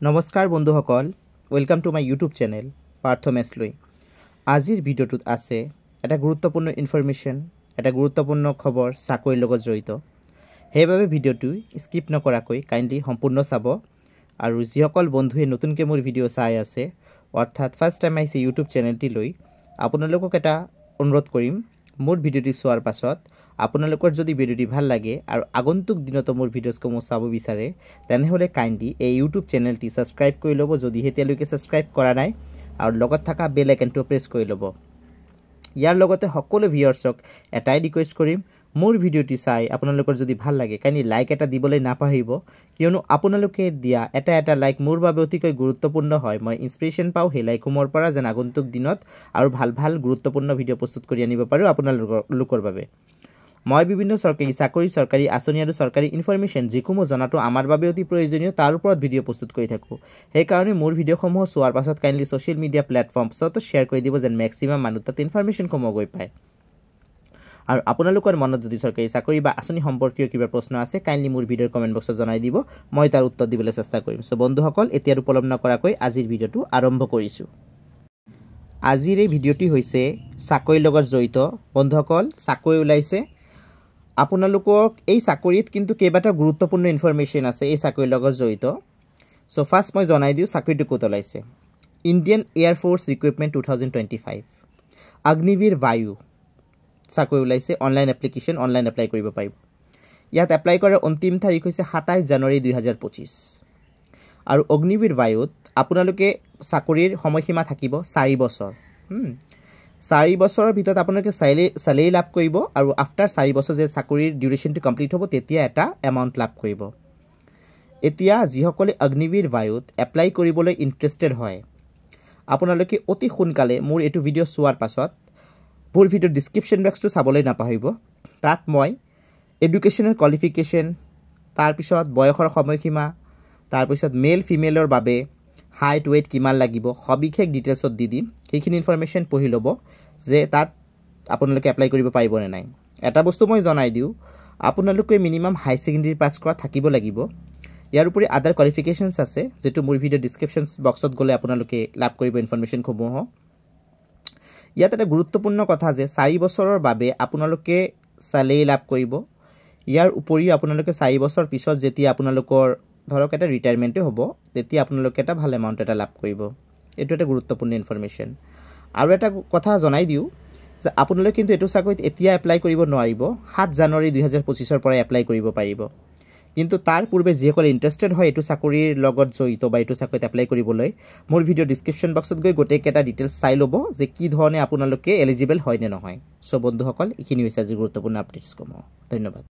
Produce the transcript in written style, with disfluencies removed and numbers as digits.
নমস্কাৰ বন্ধুসকল, welcome to my YouTube channel Partha মেছলৈ। আজিৰ ভিডিঅ'টোত আছে এটা গুৰুত্বপূৰ্ণ ইনফৰমেশ্যন, এটা গুৰুত্বপূৰ্ণ খবৰ চাকৰিৰ লগত জড়িত। সেইবাবে ভিডিঅ'টো স্কিপ নকৰাকৈ কাইণ্ডলি সম্পূৰ্ণ চাব। আৰু যিসকল বন্ধুৱে নতুনকৈ মোৰ ভিডিঅ' চাই আছে, অৰ্থাৎ ফাৰ্ষ্ট টাইম আহিছে ইউটিউব চেনেলটিলৈ, আপোনালোকক এটা অনুৰোধ কৰিম, মোৰ ভিডিঅ'টি চোৱাৰ পাছত আপোনালোকৰ যদি ভিডিঅ'টি ভাল লাগে আৰু আগন্তুক দিনতো মোৰ ভিডিঅ'সমূহ চাব বিচাৰে, তেনেহ'লে কাইণ্ডলি এই ইউটিউব চেনেলটি ছাবস্ক্ৰাইব কৰি ল'ব যদি এতিয়ালৈকে ছাবস্ক্ৰাইব কৰা নাই, আৰু লগত থকা বেল আইকনটো প্ৰেছ কৰি ল'ব। ইয়াৰ লগতে সকলো ভিউৱাৰ্ছক এটাই ৰিকুৱেষ্ট কৰিম, মোৰ ভিডিঅ'টি চাই আপোনালোকৰ যদি ভাল লাগে কাইণ্ডলি লাইক এটা দিবলৈ নাপাহৰিব, কিয়নো আপোনালোকে দিয়া এটা লাইক মোৰ বাবে অতিকৈ গুৰুত্বপূৰ্ণ হয়। মই ইনস্পিৰেশ্যন পাওঁ সেই লাইকসমূহৰ পৰা, যেন আগন্তুক দিনত আৰু ভাল গুৰুত্বপূৰ্ণ ভিডিঅ' প্ৰস্তুত কৰি আনিব পাৰোঁ আপোনালোকৰ বাবে। মই বিভিন্ন চৰকাৰী চাকৰি, চৰকাৰী আঁচনি আৰু চৰকাৰী ইনফৰমেশ্যন যিসমূহ জনাটো আমাৰ বাবে অতি প্ৰয়োজনীয়, তাৰ ওপৰত ভিডিঅ' প্ৰস্তুত কৰি থাকোঁ। সেইকাৰণে মোৰ ভিডিঅ'সমূহ চোৱাৰ পাছত কাইণ্ডলি ছ'চিয়েল মিডিয়া প্লেটফৰ্মছতো শ্বেয়াৰ কৰি দিব, যেন মেক্সিমাম মানুহ তাত ইনফৰমেশ্যনসমূহ গৈ পায়। আৰু আপোনালোকৰ মনত যদি চৰকাৰী চাকৰি বা আঁচনি সম্পৰ্কীয় কিবা প্ৰশ্ন আছে, কাইণ্ডলি মোৰ ভিডিঅ'ৰ কমেণ্ট বক্সত জনাই দিব, মই তাৰ উত্তৰ দিবলৈ চেষ্টা কৰিম। চ' বন্ধুসকল, এতিয়া আৰু পলম নকৰাকৈ আজিৰ ভিডিঅ'টো আৰম্ভ কৰিছোঁ। আজিৰ এই ভিডিঅ'টি হৈছে চাকৰিৰ লগত জড়িত। বন্ধুসকল, চাকৰি ওলাইছে, আপোনালোকক এই চাকৰিত কিন্তু কেইবাটাও গুৰুত্বপূৰ্ণ ইনফৰমেশ্যন আছে এই চাকৰিৰ লগত জড়িত। চ' ফাৰ্ষ্ট মই জনাই দিওঁ চাকৰিটো ক'ত ওলাইছে। Indian air force recruitment 2025, Agniveer বায়ু চাকৰি ওলাইছে। অনলাইন এপ্লিকেশ্যন, অনলাইন এপ্লাই কৰিব পাৰিব। ইয়াত এপ্লাই কৰাৰ অন্তিম তাৰিখ হৈছে 27 জানুৱাৰী 2025। আৰু অগ্নিবীৰ বায়ুত আপোনালোকে চাকৰিৰ সময়সীমা থাকিব 4 বছৰ। 4 বছৰৰ ভিতৰত আপোনালোকে চেলেৰি লাভ কৰিব, আৰু আফটাৰ 4 বছৰ যে চাকৰিৰ ডিউৰেশ্যনটো কমপ্লিট হ'ব, তেতিয়া এটা এমাউণ্ট লাভ কৰিব। এতিয়া যিসকলে অগ্নিবীৰ বায়ুত এপ্লাই কৰিবলৈ ইণ্টাৰেষ্টেড হয়, আপোনালোকে অতি সোনকালে মোৰ এইটো ভিডিঅ' চোৱাৰ পাছত মোৰ ভিডিঅ'ৰ ডিছক্ৰিপশ্যন বক্সটো চাবলৈ নাপাহৰিব। তাত মই এডুকেশ্যনেল কোৱালিফিকেশ্যন, তাৰপিছত বয়সৰ সময়সীমা, তাৰপিছত মেল ফিমেলৰ বাবে হাইট ৱেইট কিমান লাগিব, সবিশেষ ডিটেইলছত দি দিম। সেইখিনি ইনফৰমেশ্যন পঢ়ি ল'ব যে তাত আপোনালোকে এপ্লাই কৰিব পাৰিব নে নাই। এটা বস্তু মই জনাই দিওঁ, আপোনালোকে মিনিমাম হাই ছেকেণ্ডেৰী পাছ কৰা থাকিব লাগিব। ইয়াৰ উপৰি আদাৰ কোৱালিফিকেশ্যনছ আছে, যিটো মোৰ ভিডিঅ' ডিছক্ৰিপশ্যন বক্সত গ'লে আপোনালোকে লাভ কৰিব ইনফৰমেশ্যনসমূহ। ইয়াত এটা গুৰুত্বপূৰ্ণ কথা যে 4 বছৰৰ বাবে আপোনালোকে চেলেৰি লাভ কৰিব। ইয়াৰ উপৰিও আপোনালোকে 4 বছৰ পিছত যেতিয়া আপোনালোকৰ ধৰক এটা ৰিটায়াৰমেণ্টে হ'ব, তেতিয়া আপোনালোকে এটা ভাল এমাউণ্ট এটা লাভ কৰিব। এইটো এটা গুৰুত্বপূৰ্ণ ইনফৰমেশ্যন। আৰু এটা কথা জনাই দিওঁ যে আপোনালোকে কিন্তু এইটো চাকৰিত এতিয়া এপ্লাই কৰিব নোৱাৰিব, 7 জানুৱাৰী 2025 পৰাই এপ্লাই কৰিব পাৰিব। কিন্তু তাৰ পূৰ্বে যিসকলে ইণ্টাৰেষ্টেড হয় এইটো চাকৰিৰ লগত জড়িত বা এইটো চাকৰিত এপ্লাই কৰিবলৈ, মোৰ ভিডিঅ' ডিছক্ৰিপশ্যন বক্সত গৈ গোটেইকেইটা ডিটেইলছ চাই ল'ব যে কি ধৰণে আপোনালোকে এলিজিবল হয় নে নহয়। চ' বন্ধুসকল, এইখিনি হৈছে আজি গুৰুত্বপূৰ্ণ আপডেটছসমূহ। ধন্যবাদ।